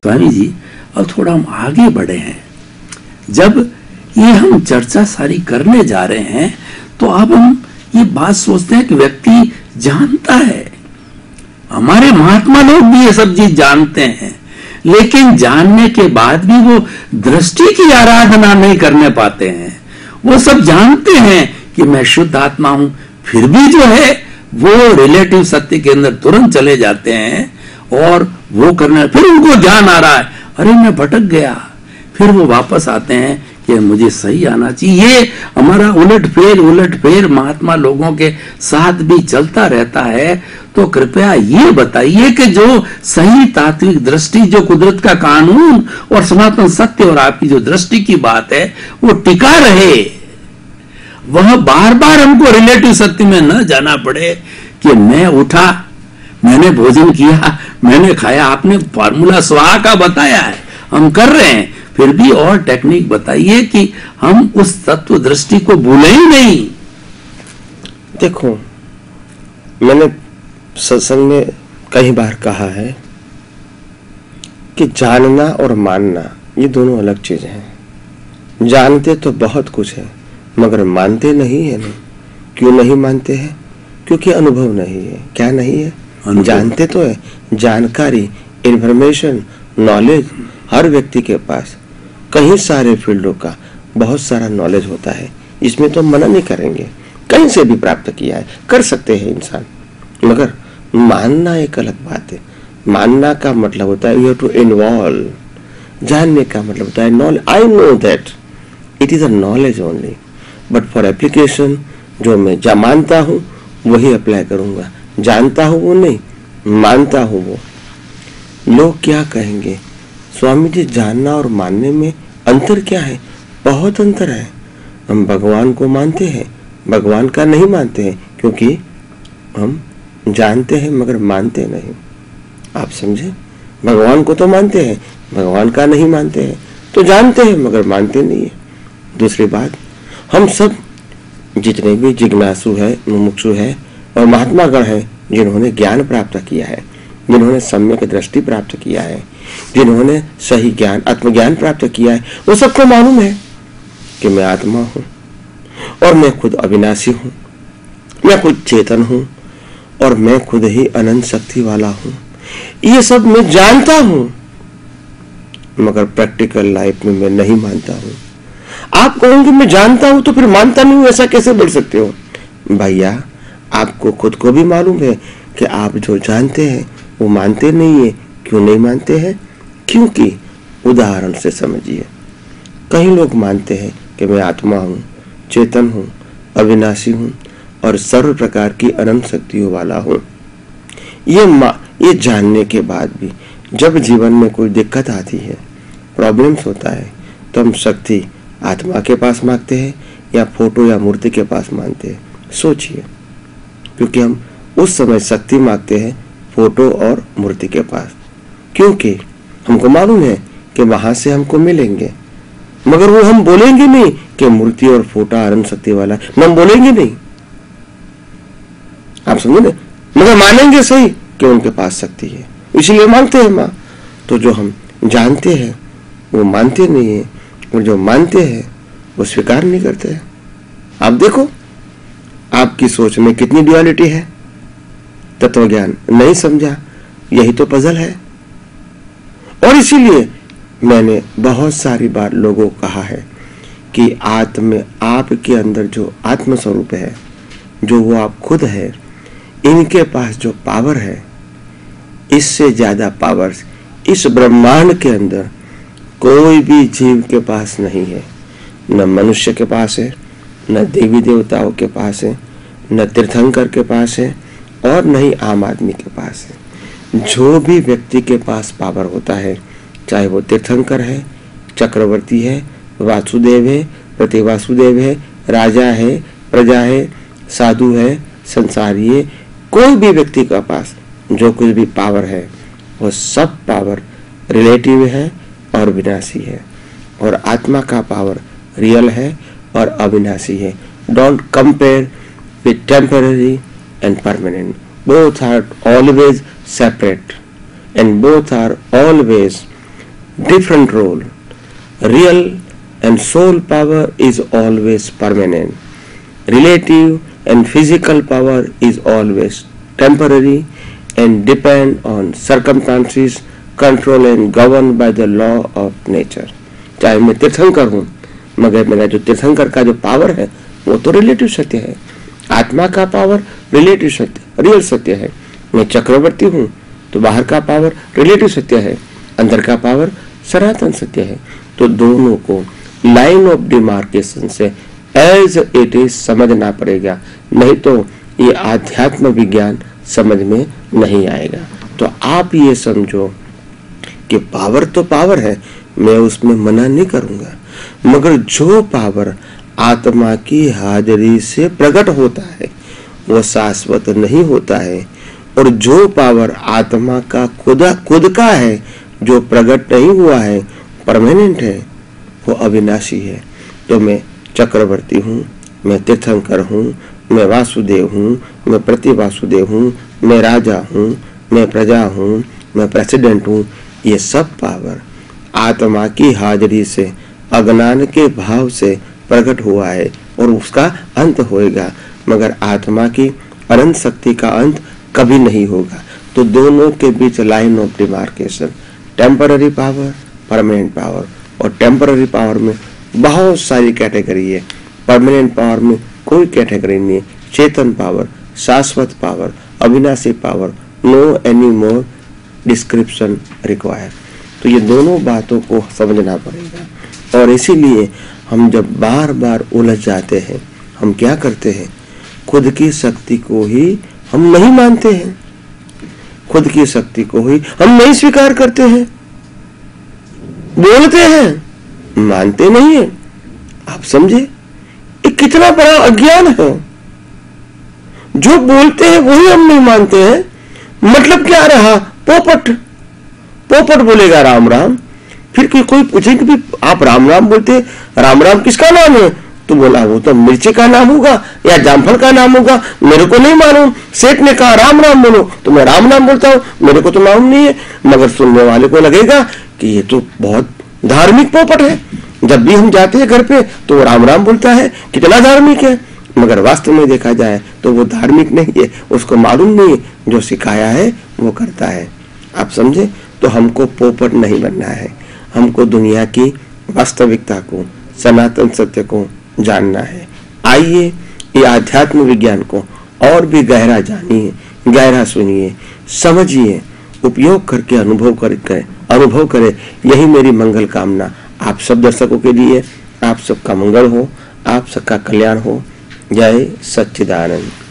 स्वामी जी अब थोड़ा हम आगे बढ़े हैं। जब ये हम चर्चा सारी करने जा रहे हैं तो अब हम ये बात सोचते हैं कि व्यक्ति जानता है, हमारे महात्मा लोग भी ये सब चीज जानते हैं, लेकिन जानने के बाद भी वो दृष्टि की आराधना नहीं करने पाते हैं। वो सब जानते हैं कि मैं शुद्ध आत्मा हूं, फिर भी जो है वो रिलेटिव सत्य के अंदर तुरंत चले जाते हैं और वो करना, फिर उनको ध्यान आ रहा है अरे मैं भटक गया, फिर वो वापस आते हैं कि मुझे सही आना चाहिए। ये हमारा उलट फेर महात्मा लोगों के साथ भी चलता रहता है। तो कृपया ये बताइए कि जो सही तात्विक दृष्टि, जो कुदरत का कानून और सनातन सत्य और आपकी जो दृष्टि की बात है वो टिका रहे, वह बार बार हमको रिलेटिव सत्य में न जाना पड़े कि मैं उठा, मैंने भोजन किया, मैंने खाया। आपने फार्मूला स्वाहा का बताया है, हम कर रहे हैं, फिर भी और टेक्निक बताइए कि हम उस तत्व दृष्टि को भूलें ही नहीं। देखो, मैंने सत्संग में कई बार कहा है कि जानना और मानना ये दोनों अलग चीजें हैं। जानते तो बहुत कुछ है मगर मानते नहीं है ना। क्यों नहीं मानते हैं? क्योंकि अनुभव नहीं है। क्या नहीं है? जानते तो है, जानकारी, इंफॉर्मेशन, नॉलेज हर व्यक्ति के पास कई सारे फील्डों का बहुत सारा नॉलेज होता है। इसमें तो मना नहीं करेंगे, कहीं से भी प्राप्त किया है, कर सकते हैं इंसान। मगर मानना एक अलग बात है। मानना का मतलब होता है यू हैव टू इन्वॉल्व। जानने का मतलब होता है knowledge. I know that it is a knowledge only, but for application जो मैं मानता हूँ वही अप्लाई करूंगा। जानता हूँ वो नहीं, मानता हूँ वो। लोग क्या कहेंगे, स्वामी जी जानना और मानने में अंतर क्या है? बहुत अंतर है। हम भगवान को मानते हैं, भगवान का नहीं मानते हैं, क्योंकि हम जानते हैं मगर मानते नहीं। आप समझे? भगवान को तो मानते हैं, भगवान का नहीं मानते हैं। तो जानते हैं मगर मानते नहीं है। दूसरी बात, हम सब जितने भी जिज्ञासु है, मुमुक्षु है और महात्मा गण है, जिन्होंने ज्ञान प्राप्त किया है, जिन्होंने सम्यक दृष्टि प्राप्त किया है, जिन्होंने सही ज्ञान, आत्मज्ञान प्राप्त किया है, वो सबको मालूम है कि मैं आत्मा हूं और मैं खुद अविनाशी हूं, मैं खुद चेतन हूं और मैं खुद ही अनंत शक्ति वाला हूं। ये सब मैं जानता हूं मगर प्रैक्टिकल लाइफ में मैं नहीं मानता हूं। आप कहोगे मैं जानता हूं तो फिर मानता नहीं हूं, ऐसा कैसे बोल सकते हो? भैया, आपको खुद को भी मालूम है कि आप जो जानते हैं वो मानते नहीं है। क्यों नहीं मानते हैं? क्योंकि उदाहरण से समझिए, कई लोग मानते हैं कि मैं आत्मा हूँ, चेतन हूँ, अविनाशी हूँ और सर्व प्रकार की अनंत शक्तियों वाला हूँ। ये जानने के बाद भी जब जीवन में कोई दिक्कत आती है, प्रॉब्लम्स होता है, तो हम शक्ति आत्मा के पास मांगते हैं या फोटो या मूर्ति के पास मांगते हैं। सोचिए, क्योंकि हम उस समय शक्ति मांगते हैं फोटो और मूर्ति के पास, क्योंकि हमको मालूम है कि वहां से हमको मिलेंगे। मगर वो हम बोलेंगे नहीं कि मूर्ति और फोटो अनंत शक्ति वाला है, हम बोलेंगे नहीं। आप समझे ना? मगर मानेंगे सही कि उनके पास शक्ति है, इसीलिए मानते हैं माँ। तो जो हम जानते हैं वो मानते नहीं है और जो मानते हैं वो स्वीकार नहीं करते हैं। आप देखो, आपकी सोच में कितनी ड्युअलिटी है। तत्वज्ञान नहीं समझा, यही तो पजल है। और इसीलिए मैंने बहुत सारी बार लोगों को कहा है कि आपके अंदर जो आत्म स्वरूप है, जो वो आप खुद है, इनके पास जो पावर है, इससे ज्यादा पावर इस ब्रह्मांड के अंदर कोई भी जीव के पास नहीं है। न मनुष्य के पास है, न देवी देवताओं के पास है, न तीर्थंकर के पास है और न ही आम आदमी के पास है। जो भी व्यक्ति के पास पावर होता है, चाहे वो तीर्थंकर है, चक्रवर्ती है, वासुदेव है, प्रतिवासुदेव है, राजा है, प्रजा है, साधु है, संसारी है, कोई भी व्यक्ति के पास जो कुछ भी पावर है, वो सब पावर रिलेटिव है और विनाशी है। और आत्मा का पावर रियल है और अविनाशी है। Don't compare with temporary and permanent. Both are always separate and both are always different role. Real and soul power is always permanent. Relative and physical power is always temporary and depend on circumstances, control and governed by the law of nature. चाहे मैं तीर्थंकर हूँ, मगर मेरा जो तीर्थंकर का जो पावर है वो तो रिलेटिव सत्य है। आत्मा का पावर रिलेटिव सत्य, रियल सत्य है। मैं चक्रवर्ती हूँ तो बाहर का पावर रिलेटिव सत्य है, अंदर का पावर सनातन सत्य है। तो दोनों को लाइन ऑफ डिमार्केशन से एज इट इज समझना पड़ेगा, नहीं तो ये आध्यात्म विज्ञान समझ में नहीं आएगा। तो आप ये समझो कि पावर तो पावर है, मैं उसमें मना नहीं करूंगा, मगर जो पावर आत्मा की हाजिरी से प्रकट होता है वो शाश्वत नहीं होता है, और जो पावर आत्मा का खुद का है जो प्रकट नहीं हुआ है, परमानेंट है, वो अविनाशी है। तो मैं चक्रवर्ती हूँ, मैं तीर्थंकर हूँ, मैं वासुदेव हूँ, मैं प्रतिवासुदेव हूँ, मैं राजा हूँ, मैं प्रजा हूँ, मैं प्रेसिडेंट हूँ, ये सब पावर आत्मा की हाजिरी से अज्ञान के भाव से प्रकट हुआ है और उसका अंत होएगा, मगर आत्मा की अनंत शक्ति का अंत कभी नहीं होगा। तो दोनों के बीच line of demarcation, temporary power, permanent power, और टेम्पररी पावर में बहुत सारी कैटेगरी है, परमानेंट पावर में कोई कैटेगरी नहीं है। चेतन पावर, शाश्वत पावर, अविनाशी power, no any more description require. तो ये दोनों बातों को समझना पड़ेगा, और इसीलिए हम जब बार बार उलझ जाते हैं, हम क्या करते हैं, खुद की शक्ति को ही हम नहीं मानते हैं, खुद की शक्ति को ही हम नहीं स्वीकार करते हैं, बोलते हैं, मानते नहीं है। आप समझे ये कितना बड़ा अज्ञान है। जो बोलते हैं वही हम नहीं मानते हैं, मतलब क्या रहा, पोपट। पोपट बोलेगा राम राम, फिर कोई पूछे कि भी आप राम राम बोलते, राम राम किसका नाम है, तो बोला वो तो मिर्ची का नाम होगा या जामफल का नाम होगा, मेरे को नहीं मालूम। सेठ ने कहा राम राम बोलो, तो मैं राम राम बोलता हूँ, मेरे को तो मालूम नहीं है। मगर सुनने वाले को लगेगा कि ये तो बहुत धार्मिक पोपट है, जब भी हम जाते हैं घर पे तो राम राम बोलता है, कितना धार्मिक है। मगर वास्तव में देखा जाए तो वो धार्मिक नहीं है, उसको मालूम नहीं है, जो सिखाया है वो करता है। आप समझे। तो हमको पोपट नहीं बनना है, हमको दुनिया की वास्तविकता को, सनातन सत्य को जानना है। आइए ये आध्यात्म विज्ञान को और भी गहरा जानिए, गहरा सुनिए, समझिए, उपयोग करके अनुभव करें। यही मेरी मंगल कामना आप सब दर्शकों के लिए। आप सबका मंगल हो, आप सबका कल्याण हो। जय सच्चिदानंद।